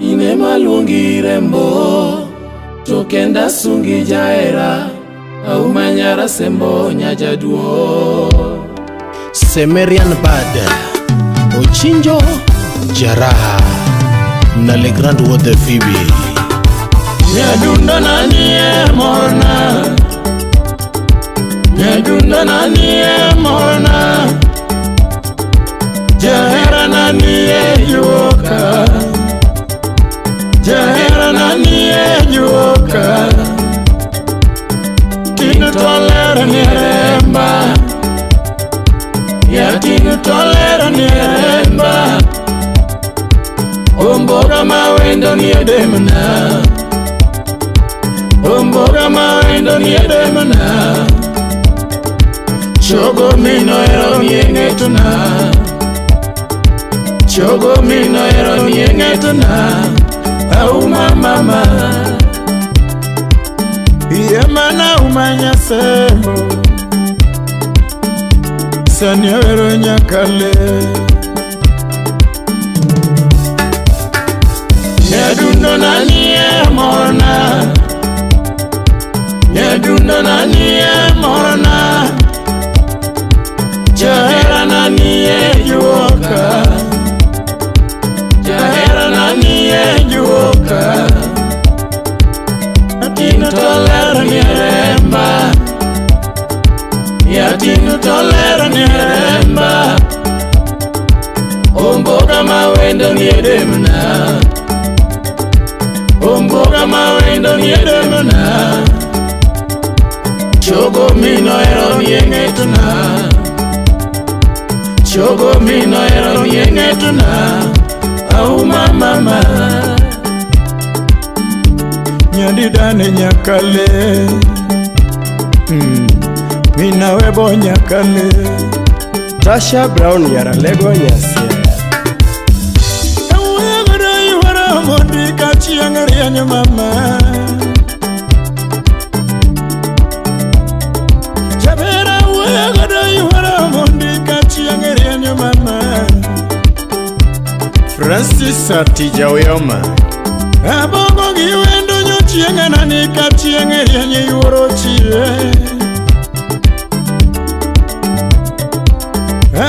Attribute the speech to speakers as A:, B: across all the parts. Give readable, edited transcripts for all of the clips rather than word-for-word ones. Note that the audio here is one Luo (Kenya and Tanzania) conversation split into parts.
A: ine maluongi rembo to kenda sungi jaera au manyara sembo nyajaduo
B: Semerian Bad Ochinjo Jaraha na le grand water Phoebe
A: Nyadunda nanie morna Nyadunda nanie morna Jahera nanie yuoka Jahera nanie yuoka Tinu tolera niremba Ya tinu tolera niremba Omboga mawendo niedemna Omboga mawendo niedemna Chogo mino ero niengetuna Chogo mino ero niengetuna Au mama Yemana umanya sembo Sanya ero nyakale Nyadundo nanie morna Nyadundo nanie morna Jahera nanie yuoka Jahera nanie yuoka Tinu tolera niremba Ya tinu tolera niremba Omboga mawendo niedemna Omboga mawendo niedemna Chogo mino ero niengetuna Chogo mino ero niengetuna Au mama Nyadidane nyakale Mina webo nyakale
C: Tasha Brown yara lego nyasia
A: Awegara yuwara mondi kachi angarianyo mama Jabera awegara yuwara mondi kachi angarianyo mama
C: Francis Atija Oyoma
A: Abongo giwendo nyochienga nani kachi angarianyo yuwaro chie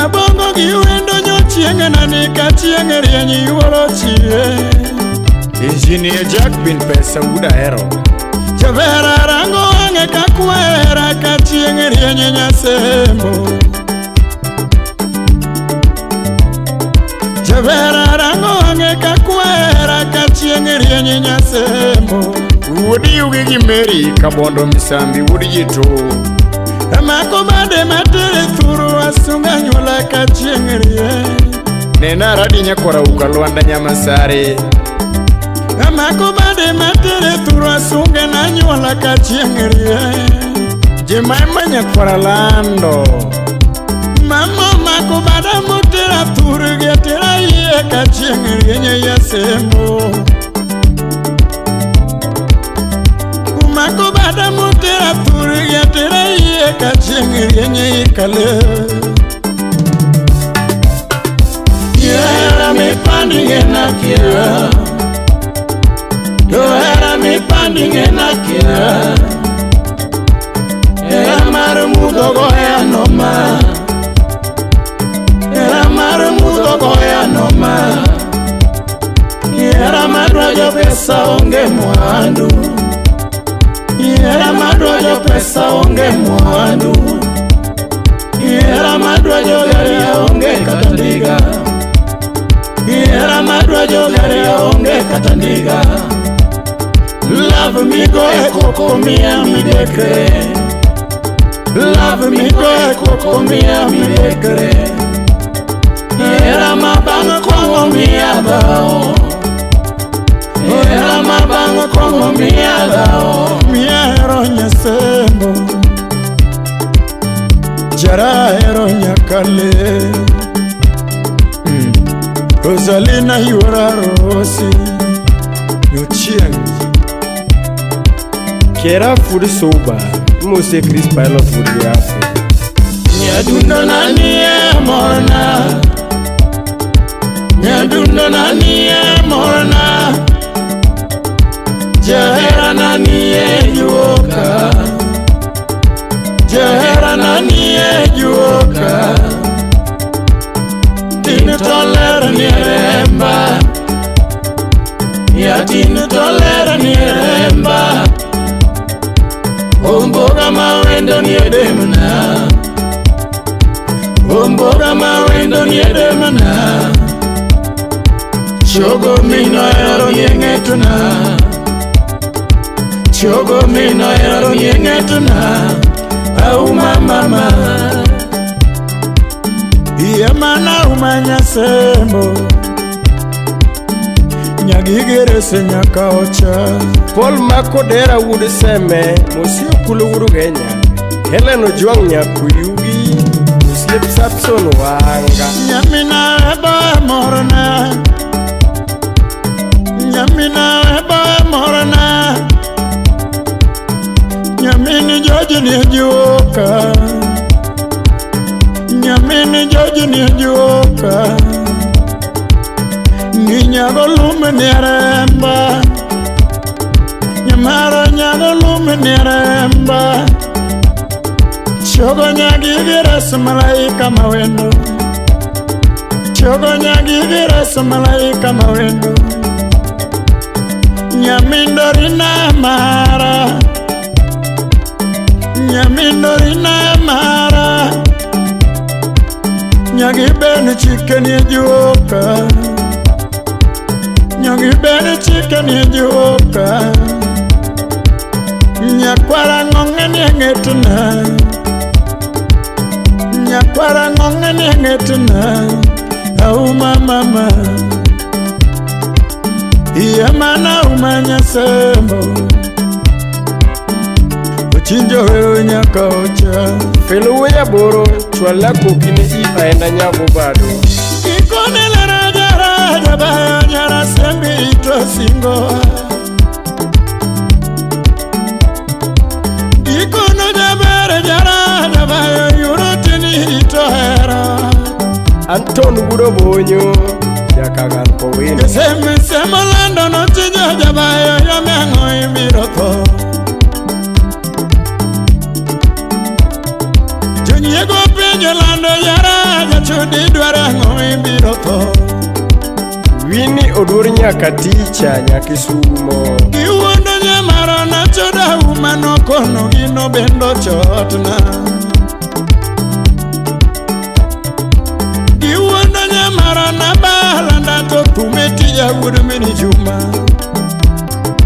A: Abongo giwendo nyochienga nani kachi angarianyo yuwaro chie
C: Engineer Jack bin pesa uda hero
A: Chavera rango ange kakwera kachienge rienye nyasembo Chavera rango ange kakwera kachienge rienye nyasembo
C: Wudi yugi gimeri kabondo misambi wudi jito
A: Amako bade matere thuru asunga nyola kachienge rienye
C: Nena radi nyakora ukalwanda nyamasare
A: Amako bade matere thuru asunga na nyola kachienge rienye
C: Jemaima nyakora lando
A: Mama mako bada motera thuru getera ye kachienge rienye yasembo Mako bada motera thuru getera ye kachienge rienye ikale Yera me pandinge na kira Yera me pandinge na kira Era mar mudogo ya noma Era mar mudogo ya noma Era madrojo pesa onge mwandu Era madrojo pesa onge mwandu Era madrojo gari ya onge katandiga Era madrojo gari ya onge katandiga Love me go e koko mia mi dekre Love me go e koko mia mi dekre Era mabanga kongo mia bao Era mabanga kongo mia bao Mia ero nyasembo Jara ero nyakale Rosalina yuara rosi
C: Yochieng Kera food soba Mose Chris Pilot food yafe
A: Nyadundo nanie morna Nyadundo nanie morna Katin tolera ni remba Omboga mawendo ni edemna Omboga mawendo ni edemna Chogo mino ero yengetuna Chogo mino ero yengetuna Au mama Yamana umanya sembo Nyagigere se nyaka ocha
C: Paul Makodera wude seme Musio kulu wuru genya Helen Ojuang nyakuyugi Musio Sapson wanga
A: Nyamina eba morona Nyamina eba morona Nyamini George ni joka Nyamini George ni joka Nyago lume neremba Nyamara nyago lume neremba Chogo nyagigira malaika mawendo Chogo nyagigira malaika mawendo Nyamindorina mara Nyamindorina mara Nyagibeni chikeni joka Nyagibeni chikeni joka Nyakwara ngongeni ngetuna Nyakwara ngongeni ngetuna Au mama Yamana umanya sembo Uchinjo wero nyaka ocha
C: Felu ya boro chwala kokine ipaenda nyago bado
A: Ikone lera jara bayo nyara sembi ito singo Ikono jabere jara bayo yurotini ito hera
C: Anton Gudo Bonyo Yakagan Powini
A: Semi semolando no chinya jabayo yamengo imiroto Junyego pinyo lando yara Jachudi dwara ngo imiroto
C: Wini odur nyaka ticha nyakisumo
A: Iwondo nyamaro na choda umano kono gino bendo chotna Iwondo nyamaro na balanda to tumeti ya gudumini juma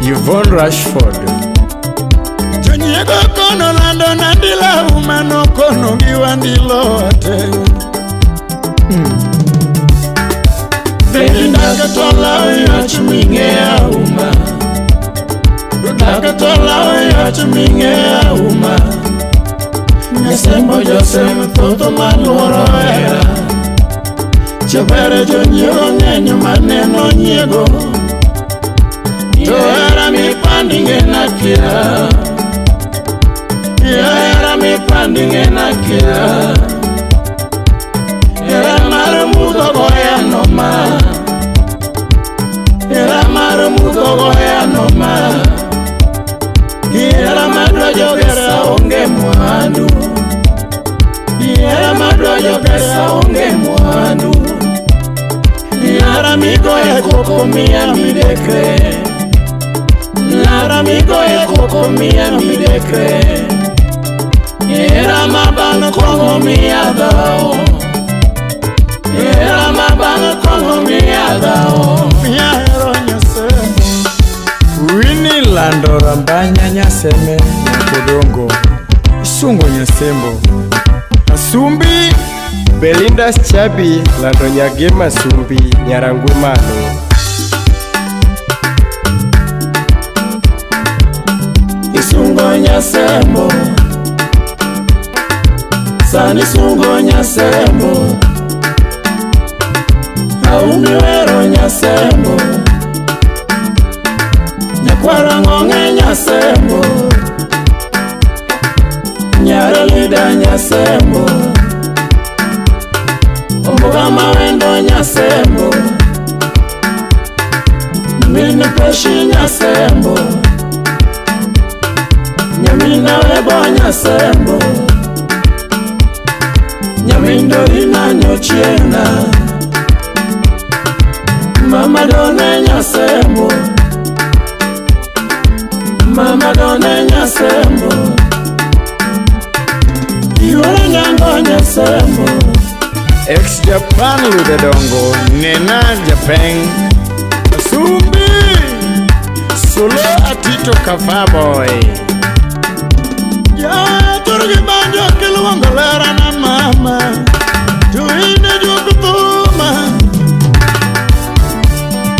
C: Yvonne Rashford
A: Jonyego kono lando nandila umano kono giwandilo ate Belinda katola uyoch minge ya uma Ruda katola uyoch minge ya uma Nyasembo josem toto maluoro era Chobere jonyego ngenyo maneno nyego To era mi pandinge nakia Era mi pandinge nakia Era mara mudo goya noma Era mara mudo goya noma Era madwa jogera onge mwandu Era madwa jogera onge mwandu Era migoye koko mia midekre Era migoye koko mia midekre Era mabana kongo mia dao Era mabana kongo mia dao Mia hero nyasembo
C: Wini lando rambanya nyaseme Nyakodongo Isungo nyasembo Asumbi Belinda Chabi lando nyagema sumbi Nyarangwe mano
A: Isungo nyasembo Sani sungo nyasembo Aumiwero nyasembo Nyakwara ngonge nyasembo Nyara lida nyasembo Omboga mawendo nyasembo Mine peshi nyasembo Nyamina webo nyasembo Nyamindo ina nyochiena Mama done nyasembo
C: Japan lude dongo nena Japeng Sumbi Solo atito kafaboy
A: Ya turgi banjo kilwanga lera na mama Tuine jokutuma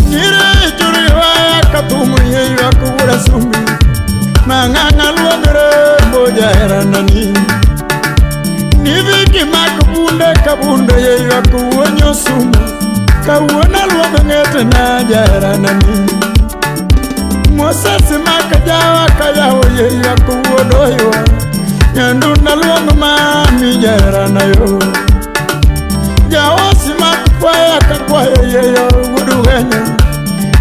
A: Nire turgi waya katumu yeyu akubura sumbi Manganga luangere moja era nani Niviki makabunde kabunde yeyu akuonyo sumu Kawuna luanga ngete na jera nani Mosasi makajawa kayawo yeyu akuodoywa Nyanduna luanga mami jera na yo Jawosi makakwaya kakwaya yeyu udugenya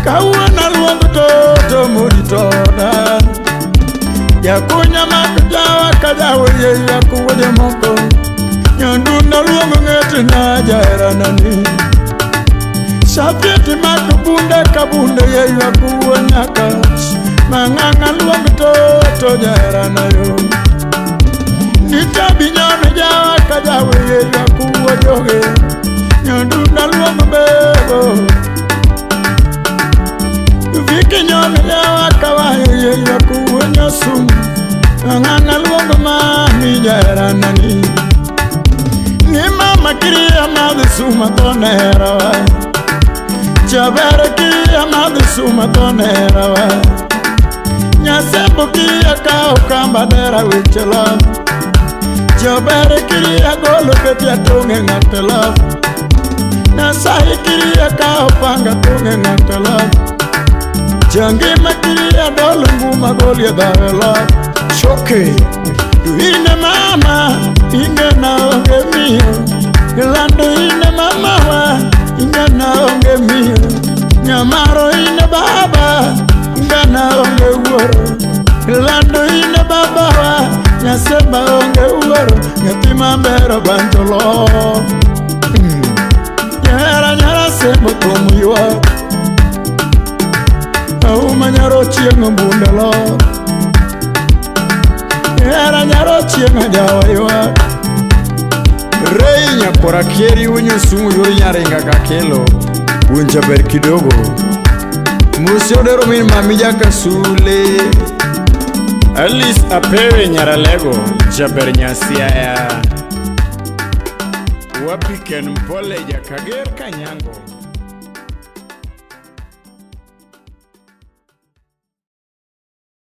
A: Kawuna luanga toto muditoda Yakunya makajawa kajawo yeyu akuode moko Nyanduna luanga ngete na jera nani Shapiti makabunde kabunde yeyu akuonyaka Manganga luanga toto jera na yo Nitabinyone jawa kajawo yeyu akuodoge Nyanduna luanga bebo Viki nyone jawa kawayo yeyu akuonyo sumu Manganga luanga mami jera nani Ni mama kiriya madhi suma tonera wa Chabere kiriya madhi suma tonera wa Nyasembo kiriya kao kamba dera wichela Chabere kiriya golo betia tunge ngatela Nasahi kiriya kao panga tunge ngatela Jangima kiriya dolo nguma goli ya dawela
C: Choke
A: Ine mama, inge na onge mio Gelando ine mama wa, inge na onge mio Nyamaro ine baba, inge na onge uoro Gelando ine baba wa, nyaseba onge uoro Nyatima mbero banjolo Nyara sebo tomu yua Auma nyaro chiengo mbundelo Era nyaro chienga jawa yua
C: Rei nyakora kieri unyu sumu yuri nyarenga kakelo Unja ber kidogo Musio dero min mamija kasule
A: Alice apewe nyaralego jaber nyasiaya Wapiken mpole jakager kanyango